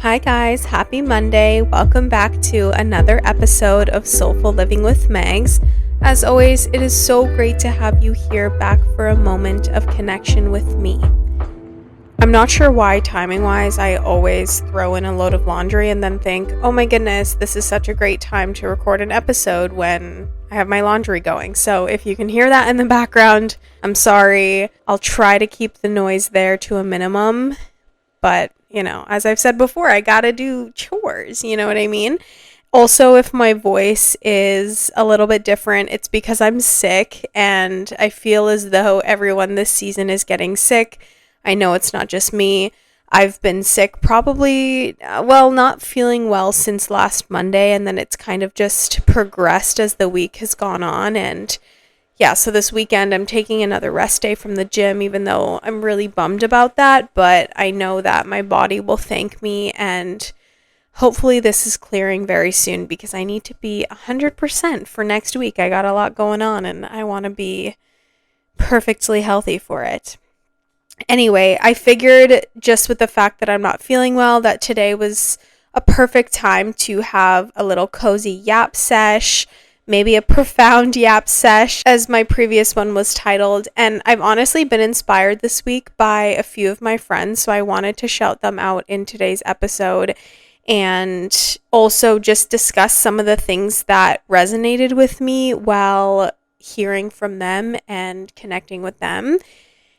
Hi guys, happy Monday. Welcome back to another episode of Soulful Living with Megs. As always, it is so great to have you here back for a moment of connection with me. I'm not sure why timing-wise I always throw in a load of laundry and then think, oh my goodness, this is such a great time to record an episode when I have my laundry going. So if you can hear that in the background, I'm sorry. I'll try to keep the noise there to a minimum, but as I've said before, I gotta do chores, you know what I mean? Also, if my voice is a little bit different, it's because I'm sick and I feel as though everyone this season is getting sick. I know it's not just me. I've been sick probably, not feeling well since last Monday, and then it's kind of just progressed as the week has gone on. And yeah, so this weekend I'm taking another rest day from the gym, even though I'm really bummed about that, but I know that my body will thank me, and hopefully this is clearing very soon because I need to be 100% for next week. I got a lot going on and I want to be perfectly healthy for it. Anyway, I figured just with the fact that I'm not feeling well that today was a perfect time to have a little cozy yap sesh, maybe a profound yap sesh, as my previous one was titled. And I've honestly been inspired this week by a few of my friends, so I wanted to shout them out in today's episode and also just discuss some of the things that resonated with me while hearing from them and connecting with them.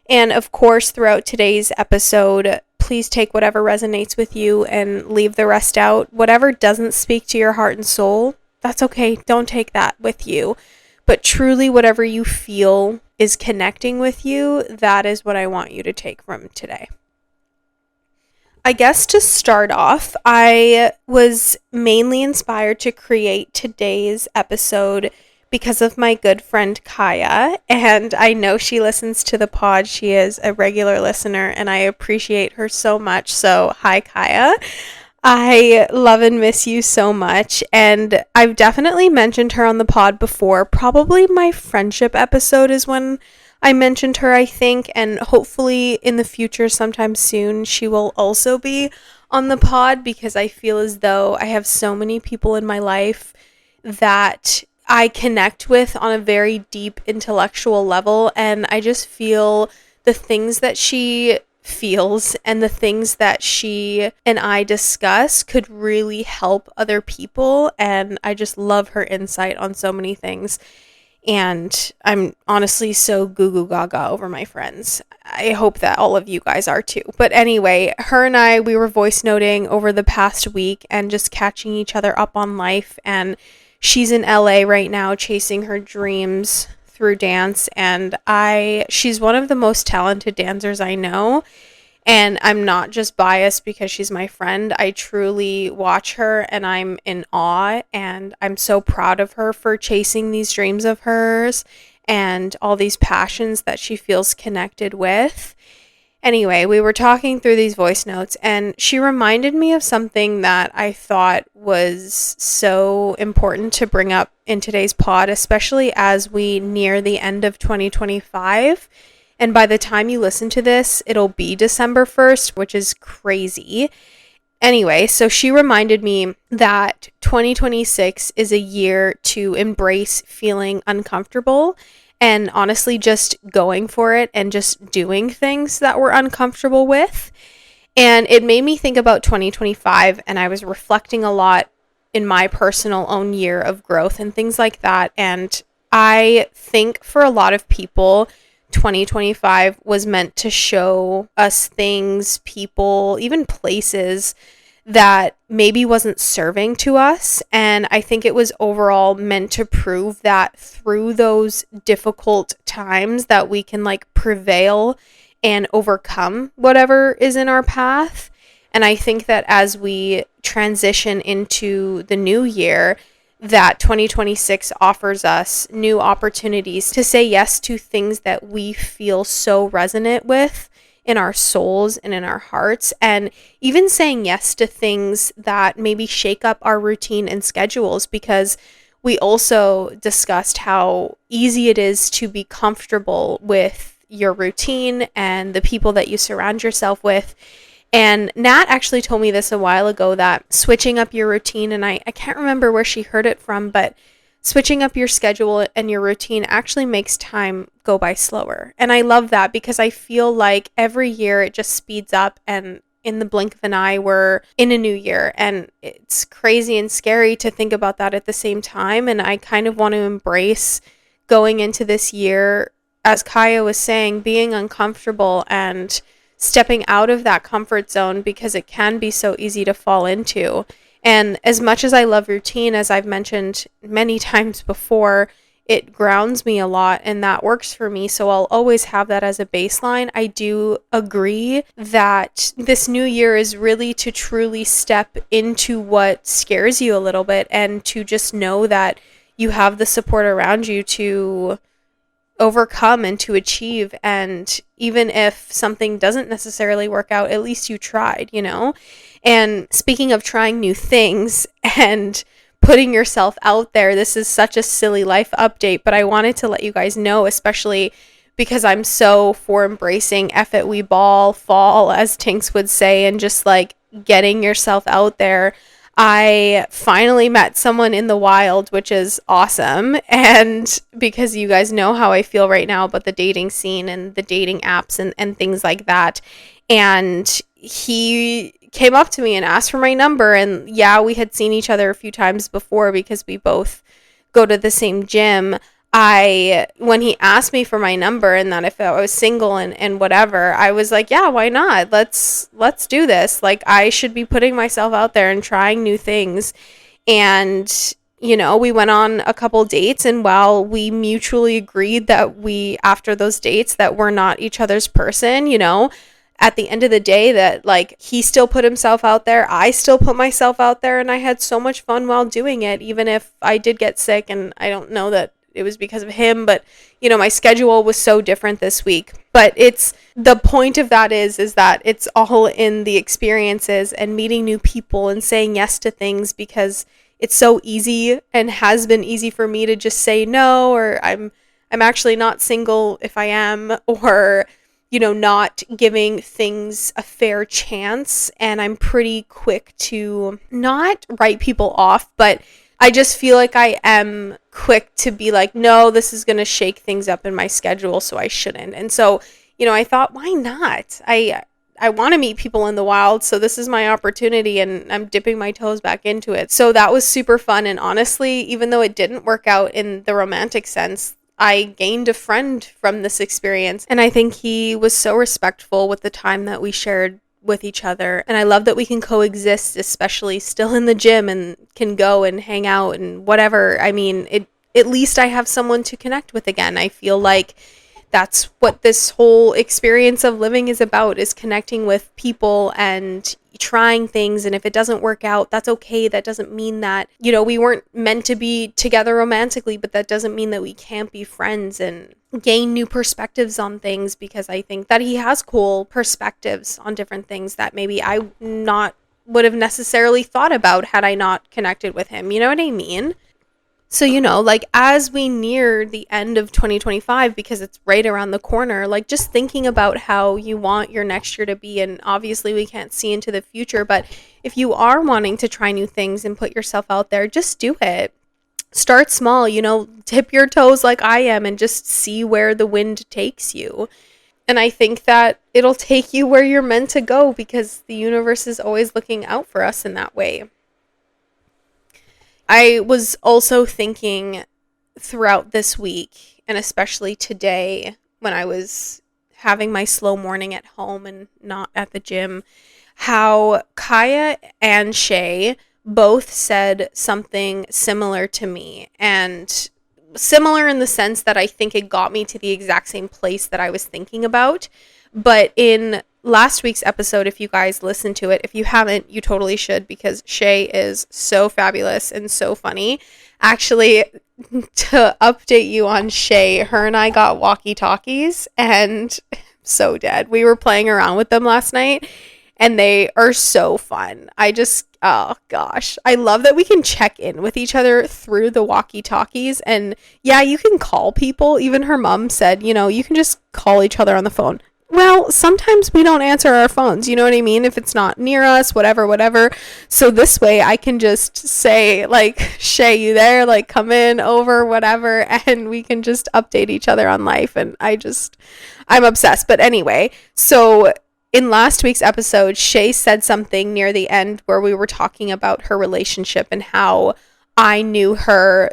And of course, throughout today's episode, please take whatever resonates with you and leave the rest out. Whatever doesn't speak to your heart and soul, that's okay. Don't take that with you. But truly, whatever you feel is connecting with you, that is what I want you to take from today. I guess to start off, I was mainly inspired to create today's episode because of my good friend Kaya, and I know she listens to the pod. She is a regular listener, and I appreciate her so much. So, hi Kaya. I love and miss you so much, and I've definitely mentioned her on the pod before. Probably my friendship episode is when I mentioned her, I think, and hopefully in the future sometime soon she will also be on the pod because I feel as though I have so many people in my life that I connect with on a very deep intellectual level, and I just feel the things that she feels and the things that she and I discuss could really help other people, and I just love her insight on so many things. And I'm honestly so goo goo gaga over my friends. I hope that all of you guys are too. But anyway, her and I, we were voice noting over the past week and just catching each other up on life, and she's in LA right now chasing her dreams through dance, and she's one of the most talented dancers I know, and I'm not just biased because she's my friend. I truly watch her and I'm in awe, and I'm so proud of her for chasing these dreams of hers and all these passions that she feels connected with. Anyway, we were talking through these voice notes, and she reminded me of something that I thought was so important to bring up in today's pod, especially as we near the end of 2025. And by the time you listen to this, it'll be December 1st, which is crazy. Anyway, so she reminded me that 2026 is a year to embrace feeling uncomfortable and honestly just going for it and just doing things that we're uncomfortable with. And it made me think about 2025, and I was reflecting a lot in my personal own year of growth and things like that. And I think for a lot of people, 2025 was meant to show us things, people, even places that maybe wasn't serving to us. And I think it was overall meant to prove that through those difficult times that we can prevail and overcome whatever is in our path. And I think that as we transition into the new year, that 2026 offers us new opportunities to say yes to things that we feel so resonant with in our souls and in our hearts, and even saying yes to things that maybe shake up our routine and schedules, because we also discussed how easy it is to be comfortable with your routine and the people that you surround yourself with. And Nat actually told me this a while ago, that switching up your routine, and I can't remember where she heard it from, but switching up your schedule and your routine actually makes time go by slower. And I love that because I feel like every year it just speeds up, and in the blink of an eye, we're in a new year. And it's crazy and scary to think about that at the same time. And I kind of want to embrace going into this year, as Kaya was saying, being uncomfortable and stepping out of that comfort zone, because it can be so easy to fall into. And as much as I love routine, as I've mentioned many times before, it grounds me a lot, and that works for me. So I'll always have that as a baseline. I do agree that this new year is really to truly step into what scares you a little bit, and to just know that you have the support around you to overcome and to achieve. And even if something doesn't necessarily work out, at least you tried, you know? And speaking of trying new things and putting yourself out there, this is such a silly life update, but I wanted to let you guys know, especially because I'm so for embracing F it, we ball, fall, as Tinks would say, and just like getting yourself out there. I finally met someone in the wild, which is awesome. And because you guys know how I feel right now about the dating scene and the dating apps and things like that. And he came up to me and asked for my number. And yeah, we had seen each other a few times before because we both go to the same gym. When he asked me for my number and that if I was single and whatever, I was like, yeah, why not? Let's do this. Like, I should be putting myself out there and trying new things. And, you know, we went on a couple dates, and while we mutually agreed that after those dates, that we're not each other's person, you know, at the end of the day, that like he still put himself out there, I still put myself out there, and I had so much fun while doing it, even if I did get sick. And I don't know that it was because of him, but you know, my schedule was so different this week. But it's the point of that is that it's all in the experiences and meeting new people and saying yes to things, because it's so easy and has been easy for me to just say no, or I'm actually not single if I am, or you know, not giving things a fair chance. And I'm pretty quick to not write people off, but I just feel like I am quick to be like, no, this is going to shake things up in my schedule, so I shouldn't. And so, you know, I thought, why not? I want to meet people in the wild, so this is my opportunity, and I'm dipping my toes back into it. So that was super fun. And honestly, even though it didn't work out in the romantic sense, I gained a friend from this experience. And I think he was so respectful with the time that we shared with each other. And I love that we can coexist, especially still in the gym, and can go and hang out and whatever. I mean, at least I have someone to connect with again. I feel like that's what this whole experience of living is about, is connecting with people and trying things. And if it doesn't work out, that's okay. That doesn't mean that, you know, we weren't meant to be together romantically, but that doesn't mean that we can't be friends and gain new perspectives on things, because I think that he has cool perspectives on different things that maybe I not would have necessarily thought about had I not connected with him. You know what I mean? So, you know, like as we near the end of 2025, because it's right around the corner, like just thinking about how you want your next year to be. And obviously we can't see into the future, but if you are wanting to try new things and put yourself out there, just do it. Start small, you know, dip your toes like I am and just see where the wind takes you. And I think that it'll take you where you're meant to go, because the universe is always looking out for us in that way. I was also thinking throughout this week, and especially today when I was having my slow morning at home and not at the gym, how Kaya and Shea both said something similar to me, and similar in the sense that I think it got me to the exact same place that I was thinking about. But in last week's episode, if you guys listened to it, if you haven't, you totally should, because Shea is so fabulous and so funny. Actually, to update you on Shea, her and I got walkie-talkies, and so dead. We were playing around with them last night, and they are so fun. Oh gosh, I love that we can check in with each other through the walkie-talkies. And yeah, you can call people. Even her mom said, you know, you can just call each other on the phone. Well, sometimes we don't answer our phones, you know what I mean? If it's not near us, whatever, whatever. So this way I can just say, like, Shay, you there? Like, come in, over, whatever, and we can just update each other on life. And I'm obsessed. But anyway, so in last week's episode, Shay said something near the end where we were talking about her relationship and how I knew her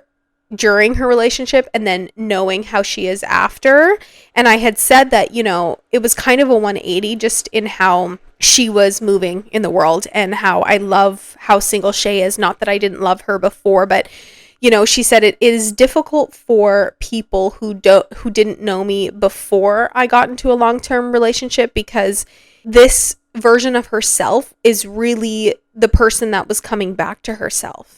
during her relationship and then knowing how she is after. And I had said that, it was kind of a 180 just in how she was moving in the world and how I love how single Shay is. Not that I didn't love her before, but she said it is difficult for people who didn't know me before I got into a long-term relationship, because this version of herself is really the person that was coming back to herself.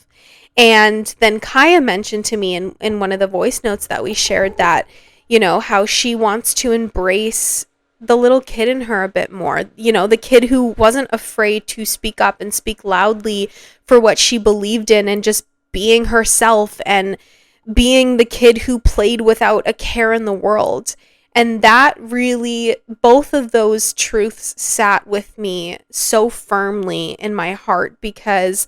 And then Kaya mentioned to me in one of the voice notes that we shared that, how she wants to embrace the little kid in her a bit more. The kid who wasn't afraid to speak up and speak loudly for what she believed in and just being herself and being the kid who played without a care in the world. And that really, both of those truths sat with me so firmly in my heart, because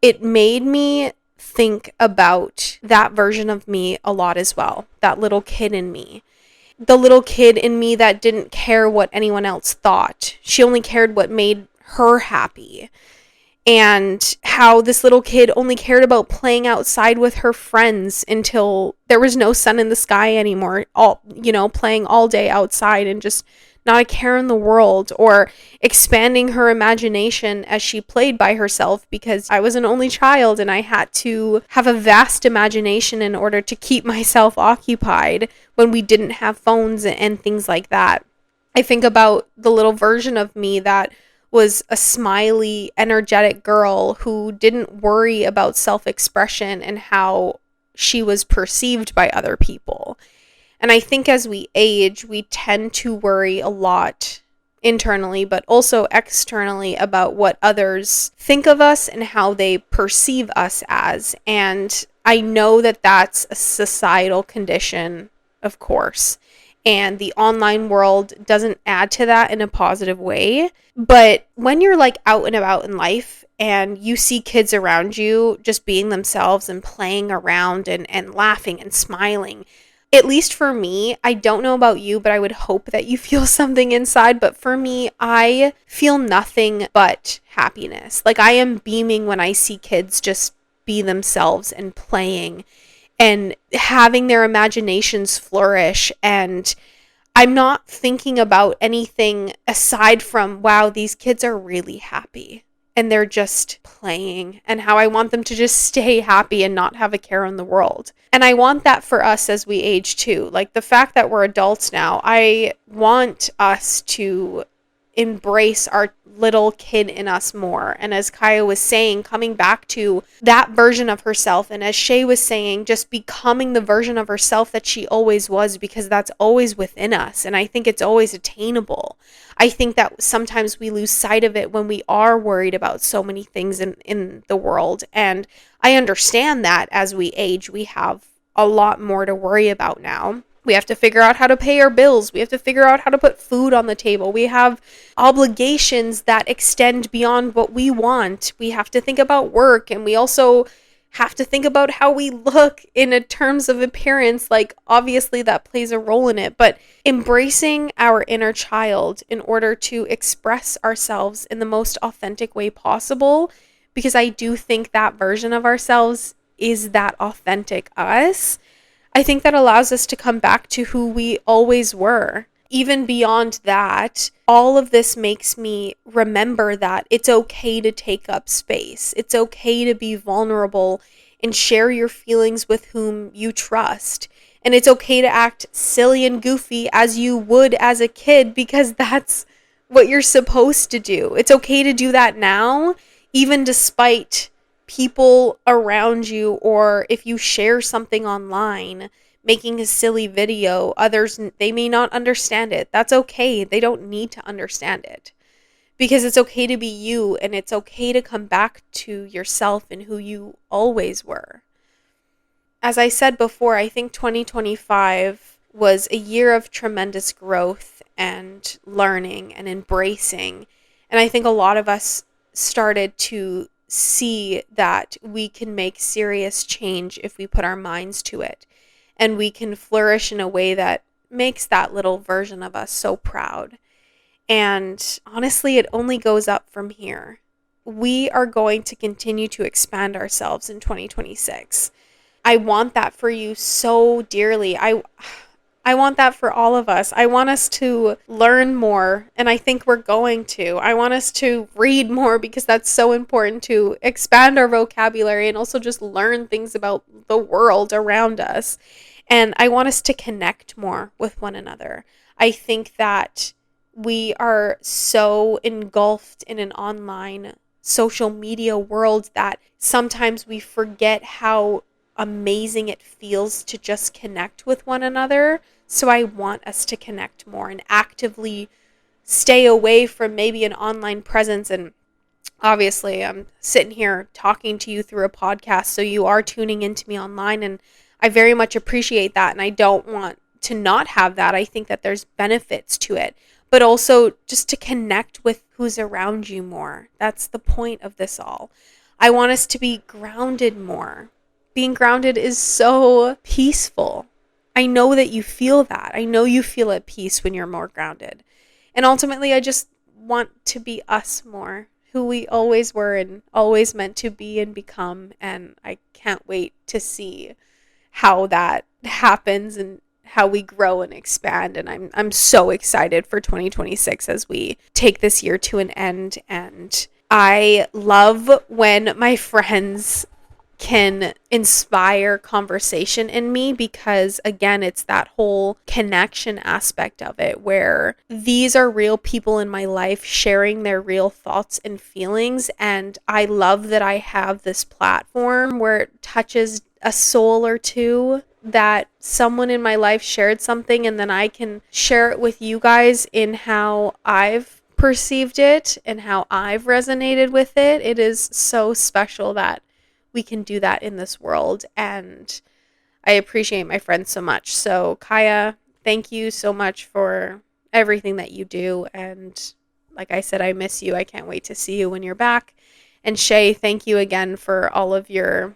it made me think about that version of me a lot as well. That little kid in me. The little kid in me that didn't care what anyone else thought. She only cared what made her happy. And how this little kid only cared about playing outside with her friends until there was no sun in the sky anymore. Playing all day outside and just not a care in the world, or expanding her imagination as she played by herself, because I was an only child and I had to have a vast imagination in order to keep myself occupied when we didn't have phones and things like that. I think about the little version of me that was a smiley, energetic girl who didn't worry about self-expression and how she was perceived by other people. And I think as we age, we tend to worry a lot internally, but also externally, about what others think of us and how they perceive us as. And I know that that's a societal condition, of course. And the online world doesn't add to that in a positive way. But when you're like out and about in life and you see kids around you just being themselves and playing around and laughing and smiling, at least for me, I don't know about you, but I would hope that you feel something inside. But for me, I feel nothing but happiness. Like, I am beaming when I see kids just be themselves and playing and having their imaginations flourish. And I'm not thinking about anything aside from, wow, these kids are really happy and they're just playing, and how I want them to just stay happy and not have a care in the world. And I want that for us as we age too. Like, the fact that we're adults now, I want us to embrace our little kid in us more. And as Kaya was saying, coming back to that version of herself, and as Shay was saying, just becoming the version of herself that she always was, because that's always within us. And I think it's always attainable. I think that sometimes we lose sight of it when we are worried about so many things in the world. And I understand that as we age, we have a lot more to worry about now. We have to figure out how to pay our bills. We have to figure out how to put food on the table. We have obligations that extend beyond what we want. We have to think about work, and we also have to think about how we look in a terms of appearance. Like, obviously that plays a role in it, but embracing our inner child in order to express ourselves in the most authentic way possible, because I do think that version of ourselves is that authentic us. I think that allows us to come back to who we always were. Even beyond that, all of this makes me remember that it's okay to take up space. It's okay to be vulnerable and share your feelings with whom you trust. And it's okay to act silly and goofy as you would as a kid, because that's what you're supposed to do. It's okay to do that now, even despite people around you, or if you share something online, making a silly video, others, they may not understand it. That's okay. They don't need to understand it, because it's okay to be you, and it's okay to come back to yourself and who you always were. As I said before, I think 2025 was a year of tremendous growth and learning and embracing. And I think a lot of us started to see that we can make serious change if we put our minds to it. And we can flourish in a way that makes that little version of us so proud. And honestly, it only goes up from here. We are going to continue to expand ourselves in 2026. I want that for you so dearly. I want that for all of us. I want us to learn more, and I think we're going to. I want us to read more because that's so important to expand our vocabulary and also just learn things about the world around us. And I want us to connect more with one another. I think that we are so engulfed in an online social media world that sometimes we forget how amazing it feels to just connect with one another. So I want us to connect more and actively stay away from maybe an online presence. And obviously, I'm sitting here talking to you through a podcast, so you are tuning into me online, and I very much appreciate that. And I don't want to not have that. I think that there's benefits to it, but also just to connect with who's around you more. That's the point of this all. I want us to be grounded more. Being grounded is so peaceful. I know that you feel that. I know you feel at peace when you're more grounded. And ultimately, I just want to be us more, who we always were and always meant to be and become. And I can't wait to see how that happens and how we grow and expand. And I'm so excited for 2026 as we take this year to an end. And I love when my friends can inspire conversation in me, because again, it's that whole connection aspect of it, where these are real people in my life sharing their real thoughts and feelings. And I love that I have this platform where it touches a soul or two, that someone in my life shared something and then I can share it with you guys in how I've perceived it and how I've resonated with it. It is so special that we can do that in this world, and I appreciate my friends so much. So Kaya, thank you so much for everything that you do, and like I said, I miss you. I can't wait to see you when you're back. And Shea, thank you again for all of your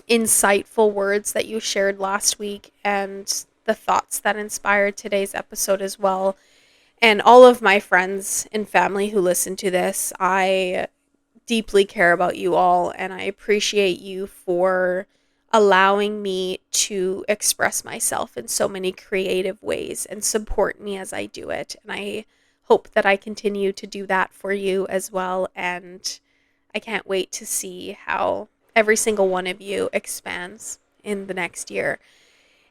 insightful words that you shared last week and the thoughts that inspired today's episode as well. And all of my friends and family who listen to this, I deeply care about you all, and I appreciate you for allowing me to express myself in so many creative ways and support me as I do it. And I hope that I continue to do that for you as well. And I can't wait to see how every single one of you expands in the next year.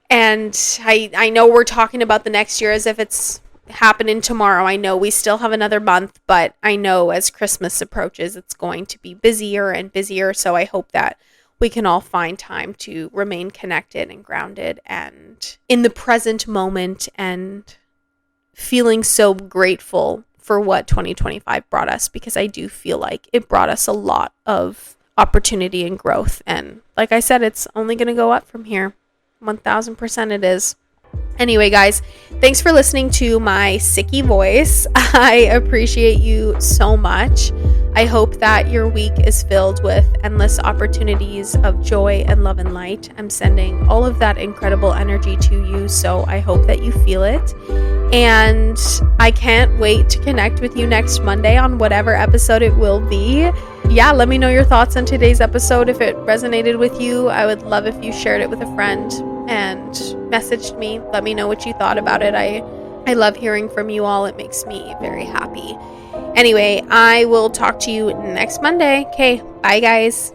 And I know we're talking about the next year as if it's happening tomorrow. I know we still have another month, but I know as Christmas approaches, it's going to be busier and busier. So I hope that we can all find time to remain connected and grounded and in the present moment, and feeling so grateful for what 2025 brought us, because I do feel like it brought us a lot of opportunity and growth. And like I said, it's only going to go up from here. 1000% it is. Anyway, guys, thanks for listening to my sicky voice. I appreciate you so much. I hope that your week is filled with endless opportunities of joy and love and light. I'm sending all of that incredible energy to you, so I hope that you feel it. And I can't wait to connect with you next Monday on whatever episode it will be. Yeah, let me know your thoughts on today's episode. If it resonated with you, I would love if you shared it with a friend and messaged me. Let me know what you thought about it. I love hearing from you all. It makes me very happy. Anyway, I will talk to you next Monday. Okay, bye guys.